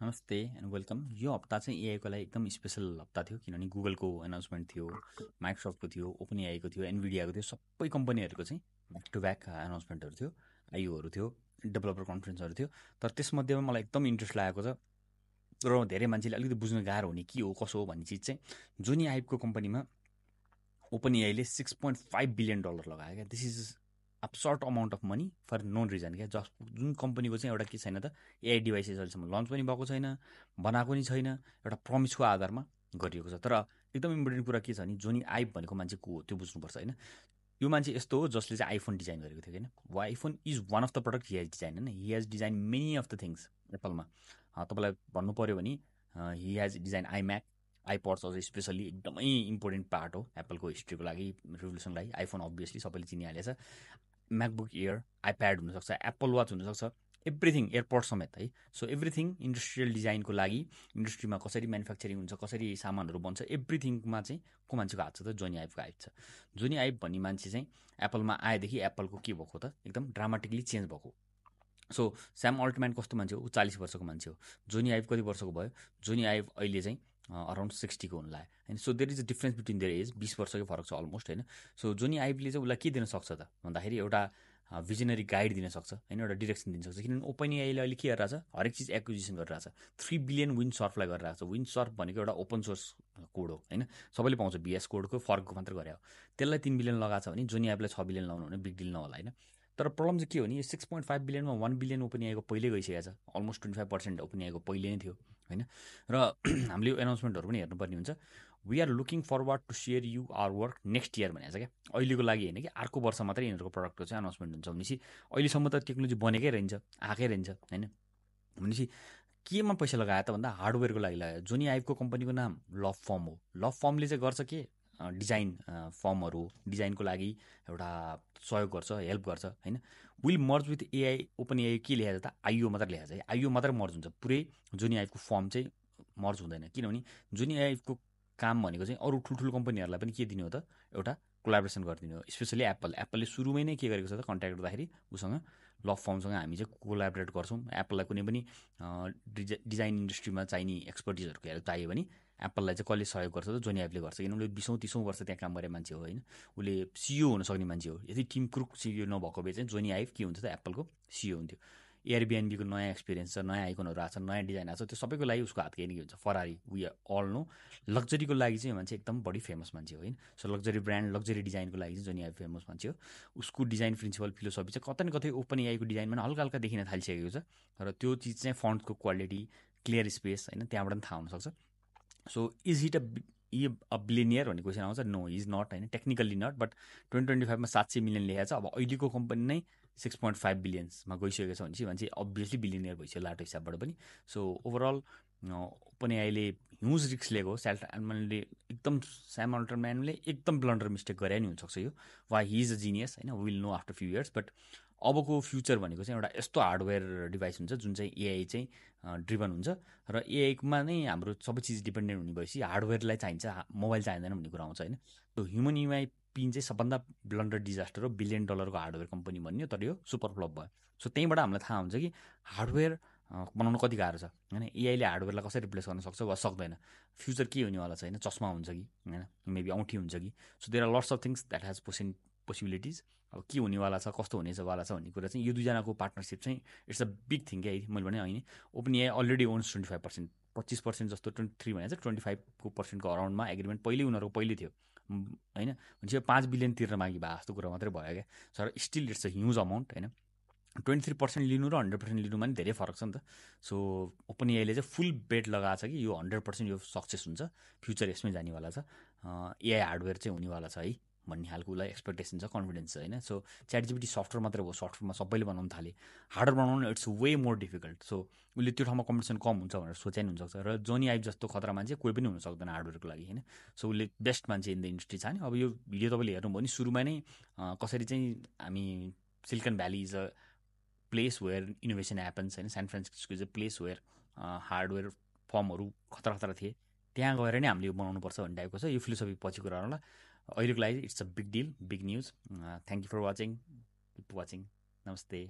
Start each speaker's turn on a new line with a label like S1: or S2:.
S1: नमस्ते and welcome. यो हप्ता चाहिँ एआईको लागि एकदम स्पेसल हप्ता थियो, किनभने गुगलको एनाउन्समेन्ट थियो, माइक्रोसफ्टको थियो, ओपन एआईको थियो, एनभिडियाको थियो। सबै कम्पनीहरूको चाहिँ ब्याक टु ब्याक एनाउन्समेन्टहरू थियो, आइओहरू थियो, डेभलपर कन्फरेन्सहरू थियो। तर त्यसमध्येमा मलाई एकदम इन्ट्रेस्ट लागेको छ र धेरै मान्छेले अलिकति बुझ्न गाह्रो हुने के हो कसो हो भन्ने चिज चाहिँ जोनी आइबको कम्पनीमा ओपन एआईले $6.5 बिलियन लगायो क्या। This is absurd amount of money for known reason क्या। जुन कम्पनीको चाहिँ एउटा के छैन त, एआई डिभाइसेस अहिलेसम्म लन्च पनि भएको छैन, बनाएको नि छैन, एउटा प्रमिसको आधारमा गरिएको छ। तर एकदम इम्पोर्टेन्ट कुरा के छ भने जोनी आइब भनेको मान्छे को हो त्यो बुझ्नुपर्छ होइन। यो मान्छे यस्तो हो जसले चाहिँ आइफोन डिजाइन गरेको थियो होइन। IPhone is one of the product he has design होइन। He has design many of the things एप्पलमा। तपाईँलाई भन्नु पऱ्यो भने he has design iMac, iPods अझ स्पेसली एकदमै इम्पोर्टेन्ट पार्ट हो एप्पलको हिस्ट्रीको लागि, रिभोल्युसनको लागि। आइफोन अभियसली सबैले चिनिहालेछ, म्याकबुक एयर, आइप्याड हुनसक्छ, एप्पल वाच हुनसक्छ, एभ्रिथिङ, एयरपोर्ट समेत है। सो एभ्रिथिङ इन्डस्ट्रियल डिजाइनको लागि, इन्डस्ट्रीमा कसरी म्यानुफ्याक्चरिङ हुन्छ, कसरी सामानहरू बन्छ, एभ्रिथिङमा चाहिँ को मान्छेको हात छ त, जोनी आइबको हात छ। जोनी आइब भन्ने मान्छे चाहिँ एप्पलमा आएदेखि एप्पलको के भएको त, एकदम ड्रामाटिकली चेन्ज भएको। सो स्याम अल्टम्यान कस्तो मान्छे हो, ऊ 40 वर्षको मान्छे हो। जोनी आइब कति वर्षको भयो, जोनी आइब अहिले चाहिँ अराउन्ड 60को हुन लाग्यो होइन। So there is a difference between their age, 20 वर्षकै फरक छ अलमोस्ट होइन। सो जोनी आइबले चाहिँ उसलाई के दिन सक्छ त भन्दाखेरि एउटा भिजनरी गाइड दिन सक्छ होइन, एउटा डिरेक्सन दिन सक्छ। किनभने ओपन एआईले अहिले के गरिरहेछ, हरेक चिज एक्विजिसन गरिरहेछ। 3 बिलियन विन सर्फलाई गरिरहेको छ। विन सर्फ भनेको एउटा ओपन सोर्स कोड हो होइन, सबैले पाउँछ, बिएस कोडको फर्क मात्र गरे हो। त्यसलाई 3 बिलियन लगाएको छ भने जोनी आइबलाई 6 बिलियन लगाउनु भने बिग डिल नहोला होइन। तर प्रब्लम चाहिँ के हो भने 6.5 बिलियनमा 1 बिलियन ओपन एआईको पहिल्यै गइसकेको छ, अलमोस्ट 25% ओपन एआईको पहिले नै थियो होइन। र हामीले यो एनाउन्समेन्टहरू पनि हेर्नुपर्ने हुन्छ। We are looking forward to share you our work next year भनेको छ क्या। अहिलेको लागि होइन कि, अर्को वर्ष मात्रै यिनीहरूको प्रडक्टको चाहिँ एनाउन्समेन्ट हुन्छ भनेपछि अहिलेसम्म त टेक्नोलोजी बनेकै रहन्छ, आएकै रहन्छ होइन। भनेपछि केमा पैसा लगायो त भन्दा हार्डवेयरको लागि लगायो। जोनी आइबको कम्पनीको नाम लभ फर्म हो। लभ फर्मले चाहिँ गर्छ के, डिजाइन फर्महरू, डिजाइनको लागि एउटा सहयोग गर्छ, हेल्प गर्छ होइन। Will merge with AI. Open AI के लेखेको छ त, आइओ मात्र लेखेको छ है, आइओ मात्र मर्ज हुन्छ, पुरै जोनी आइबको फर्म चाहिँ मर्ज हुँदैन। किनभने जोनी आइबको काम भनेको चाहिँ अरू ठुल्ठुलो कम्पनीहरूलाई पनि के दिने हो त, एउटा कोलाबोरेसन गरिदिने हो। स्पेसली एप्पलले सुरुमै नै के गरेको छ त, कन्ट्याक्ट गर्दाखेरि उसँग लभ फर्मसँग हामी चाहिँ कोलाबोरेट गर्छौँ। एप्पललाई कुनै पनि डिजाइन इन्डस्ट्रीमा चाहिने एक्सपर्टिजहरूको हेल्प चाहियो भने एप्पललाई चाहिँ कसले सहयोग गर्छ त, जोनी आइबले गर्छ। किनभने 20-30 वर्ष त्यहाँ काम गरे मान्छे हो होइन। उसले सिइओ हुनसक्ने मान्छे हो। यदि टिम कुक सिइओ नभएको भए चाहिँ जोनी आइब के हुन्छ त, एप्पलको सिइओ हुन्थ्यो। एयरबिएनबीको नयाँ एक्सपिरियन्स छ, नयाँ आइकनहरू आएको छ, नयाँ डिजाइन आएको छ, त्यो सबैको लागि उसको हात केही हुन्छ। फरारी वी अल नो, लग्जरीको लागि चाहिँ मान्छे एकदम बढी फेमस मान्छे हो होइन। सो लग्जरी ब्रान्ड, लग्जरी डिजाइनको लागि चाहिँ जोनी आइब फेमस मान्छे हो। उसको डिजाइन प्रिन्सिपल फिलोसफी चाहिँ कतै न कतै ओपन एआईको डिजाइनमा पनि हल्का हल्का देखिन थालिसकेको छ। र त्यो चिज चाहिँ फन्टको क्वालिटी, क्लियर स्पेस होइन, त्यहाँबाट पनि थाहा हुनसक्छ। So is hit a billionaire भन्ने क्वेसन आउँछ, नो इज नट होइन, टेक्निकल्ली नट। बट 2025मा 700 मिलियन लेखेको छ। अब अहिलेको कम्पनी नै 6.5 बिलियन्समा गइसकेको छ भनेपछि मान्छे अभियसली बिलिनियर भइसक्यो लाटो हिसाबबाट पनि। सो ओभरअल ओपन एआईले ह्युज रिक्स लिएको। स्याम अल्टरम्यानले एकदम ब्लन्डर मिस्टेक गरे नि हुनसक्छ यो। वा हि इज अ जिनियस होइन, will know after few years. But अबको फ्युचर भनेको चाहिँ एउटा यस्तो हार्डवेयर डिभाइस हुन्छ जुन चाहिँ एआई चाहिँ ड्रिभन हुन्छ। र एआईमा नै हाम्रो सबै चिज डिपेन्डेन्ट हुने भएपछि हार्डवेयरलाई चाहिन्छ, मोबाइल चाहिँदैन भन्ने कुरा आउँछ होइन। त्यो ह्युमन युआई पिन चाहिँ सबभन्दा ब्लन्डर डिजास्टर हो। $1 बिलियन हार्डवेयर कम्पनी भन्यो, तर यो सुपर फ्लप भयो। सो त्यहीँबाट हामीलाई थाहा हुन्छ कि हार्डवेयर बनाउनु कति गाह्रो छ होइन। एआईले हार्डवेयरलाई कसरी रिप्लेस गर्न सक्छ वा सक्दैन, फ्युचर के हुनेवाला छ होइन, चस्मा हुन्छ कि होइन, मेबी औँठी हुन्छ कि। So there are lots of things that has possibilities. अब के हुनेवाला छ, कस्तो हुनेवाला छ भन्ने कुरा चाहिँ यो दुईजनाको पार्टनरसिप चाहिँ इट्स अ बिग थिङ क्या। मैले भने होइन, ओपन एआई अलरेडी ओन्स 25%, 25% जस्तो 23 भने चाहिँ 25% अराउन्डमा एग्रिमेन्ट पहिल्यै उनीहरूको पहिल्यै थियो होइन। भनेपछि 5 बिलियन तिर्न मागी भए जस्तो कुरा मात्रै भयो क्या। Sir still it's a huge amount होइन। 23% लिनु र 100% लिनुमा नि धेरै फरक छ नि त। सो ओपन एआईले चाहिँ फुल बेट लगाएको छ कि यो 100% यो सक्सेस हुन्छ, फ्युचर यसमै जानेवाला छ, एआई हार्डवेयर चाहिँ हुनेवाला छ है भन्ने खालको उसलाई एक्सपेक्टेसन छ, कन्फिडेन्स छ होइन। सो च्याटजिपिटी सफ्टवेयर मात्रै हो, सफ्टवेयरमा सबैले बनाउनु थाले, हार्डर बनाउनु it's way more difficult. So उसले त्यो ठाउँमा कम्पिटिसन कम हुन्छ भनेर सोचे नि हुनसक्छ। र जोनी आइब जस्तो खतरा मान्छे कोही पनि हुन सक्दैन हार्डवेयरको लागि होइन। सो उसले बेस्ट मान्छे इन द इन्डस्ट्री छ नि। अब यो भिडियो तपाईँले हेर्नुभयो भने सुरुमा नै कसरी चाहिँ हामी Silicon Valley is a place where innovation happens होइन। San Francisco is a place where hardware फर्महरू खतरा खतरा थिए, त्यहाँ गएर नै हामीले यो बनाउनुपर्छ भन्ने टाइपको छ। यो फिलोसफी पछि कुरा होला। अहिलेको लागि it's a big deal, big news. Thank you for watching, keep watching. नमस्ते।